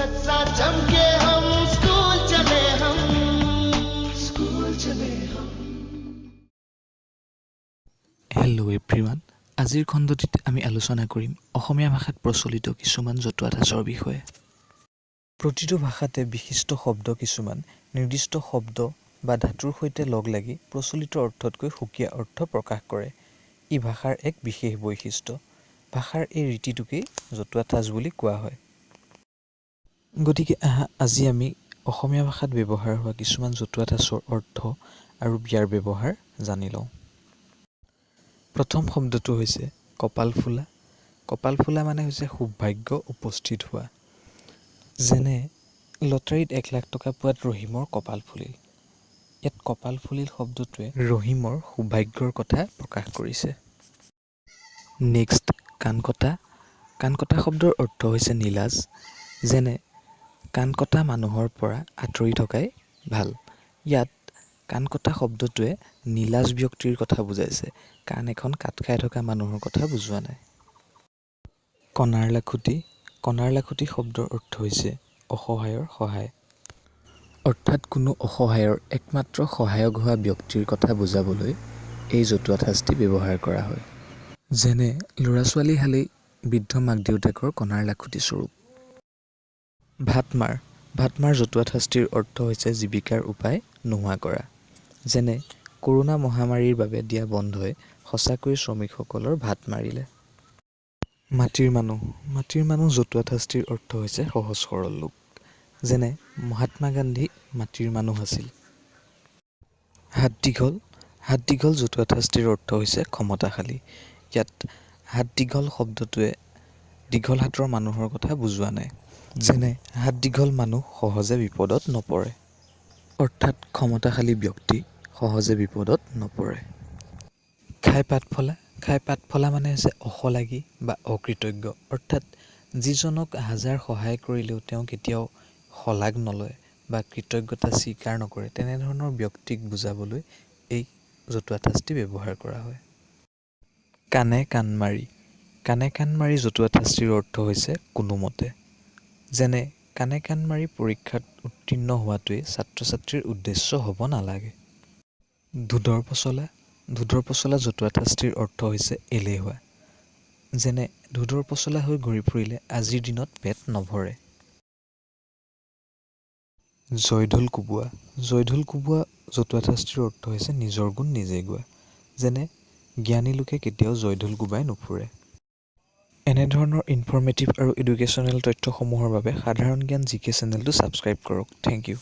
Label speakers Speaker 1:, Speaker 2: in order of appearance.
Speaker 1: सा चमके हम स्कूल चले हम
Speaker 2: হেল্ল' এভৰিৱান। আজিৰ খণ্ডটিত আমি আলোচনা কৰিম অসমীয়া ভাষাত প্ৰচলিত কিছুমান জতুৱা ঠাঁচৰ বিষয়ে। প্ৰতিটো ভাষাতে বিশিষ্ট শব্দ কিছুমান নিৰ্দিষ্ট শব্দ বা ধাতুৰ সৈতে লগ লাগি প্ৰচলিত অৰ্থতকৈ সুকীয়া অৰ্থ প্ৰকাশ কৰে। ই ভাষাৰ এক বিশেষ বৈশিষ্ট্য। ভাষাৰ এই ৰীতিটোকেই জতুৱা ঠাঁচ বুলি কোৱা হয়। গতিকে আজি আমি অসমীয়া ভাষাত ব্যৱহাৰ হোৱা কিছুমান জতুৱা ঠাঁচৰ অৰ্থ আৰু ইয়াৰ ব্যৱহাৰ জানি লওঁ। প্ৰথম শব্দটো হৈছে কপাল ফুলা। কপাল ফুলা মানে হৈছে সৌভাগ্য উপস্থিত হোৱা। যেনে লটাৰীত 1,00,000 টকা পোৱাত ৰহিমৰ কপাল ফুলিল। ইয়াত কপাল ফুলিল শব্দটোৱে ৰহিমৰ সৌভাগ্যৰ কথা প্ৰকাশ কৰিছে। নেক্সট, কাণ কটা। কাণ কটা শব্দৰ অৰ্থ হৈছে নিলাজ। যেনে কাণ কটা মানুহৰ পৰা আঁতৰি থকাই ভাল। ইয়াত কাণ কটা শব্দটোৱে নিলাজ ব্যক্তিৰ কথা বুজাইছে। কাণ এখন কাট খাই থকা মানুহৰ কথা বুজোৱা নাই। কণাৰ লাখুটি। কণাৰ লাখুটি শব্দৰ অৰ্থ হৈছে অসহায়ৰ সহায়। অৰ্থাৎ কোনো অসহায়ৰ একমাত্ৰ সহায়ক হোৱা ব্যক্তিৰ কথা বুজাবলৈ এই জতুৱা ঠাঁচটি ব্যৱহাৰ কৰা হয়। যেনে ল'ৰা ছোৱালী হালেই বৃদ্ধ মাক দেউতাকৰ কণাৰ লাখুটি স্বৰূপ। ভাতমাৰ। ভাতমাৰ জতুৱা ঠাঁচটিৰ অৰ্থ হৈছে জীৱিকাৰ উপায় নোহোৱা কৰা। যেনে কৰোনা মহামাৰীৰ বাবে দিয়া বন্ধই সঁচাকৈ শ্ৰমিকসকলৰ ভাত মাৰিলে। মাটিৰ মানুহ। মাটিৰ মানুহ জতুৱা ঠাঁচটিৰ অৰ্থ হৈছে সহজ সৰল লোক। যেনে মহাত্মা গান্ধী মাটিৰ মানুহ আছিল। হাত দীঘল। হাত দীঘল জতুৱা ঠাঁচটিৰ অৰ্থ হৈছে ক্ষমতাশালী। ইয়াত হাত দীঘল শব্দটোৱে দীঘল হাতৰ মানুহৰ কথা বুজোৱা নাই। যেনে হাত দীঘল মানুহ সহজে বিপদত নপৰে। অৰ্থাৎ ক্ষমতাশালী ব্যক্তি সহজে বিপদত নপৰে। খাই পাত ফলা। খাই পাত ফলা মানে হৈছে অশলাগী বা অকৃতজ্ঞ। অৰ্থাৎ যিজনক হাজাৰ সহায় কৰিলেও তেওঁ কেতিয়াও শলাগ নলয় বা কৃতজ্ঞতা স্বীকাৰ নকৰে, তেনেধৰণৰ ব্যক্তিক বুজাবলৈ এই জতুৱা ঠাঁচটি ব্যৱহাৰ কৰা হয়। কাণে কাণ মাৰি। কাণে কাণ মাৰি জতুৱা ঠাঁচটিৰ অৰ্থ হৈছে কোনোমতে। যেনে কাণে কাণ মাৰি পৰীক্ষাত উত্তীৰ্ণ হোৱাটোৱেই ছাত্ৰ ছাত্ৰীৰ উদ্দেশ্য হ'ব নালাগে। ধোধৰ পচলা। ধোধৰ পচলা জতুৱা ঠাঁচটিৰ অৰ্থ হৈছে এলেহুৱা। যেনে ধোধৰ পচলা হৈ ঘূৰি ফুৰিলে আজিৰ দিনত পেট নভৰে। জয়ঢোল কোবোৱা। জয়ঢোল কোবোৱা জতুৱা ঠাঁচটিৰ অৰ্থ হৈছে নিজৰ গুণ নিজেই গোৱা। যেনে জ্ঞানী লোকে কেতিয়াও জয়ঢোল কোবাই নুফুৰে। এনেধৰণৰ ইনফৰ্মেটিভ আৰু এডুকেশ্যনেল তথ্যসমূহৰ বাবে সাধাৰণ জ্ঞান GK চেনেলটো ছাবস্ক্ৰাইব কৰক। Thank U.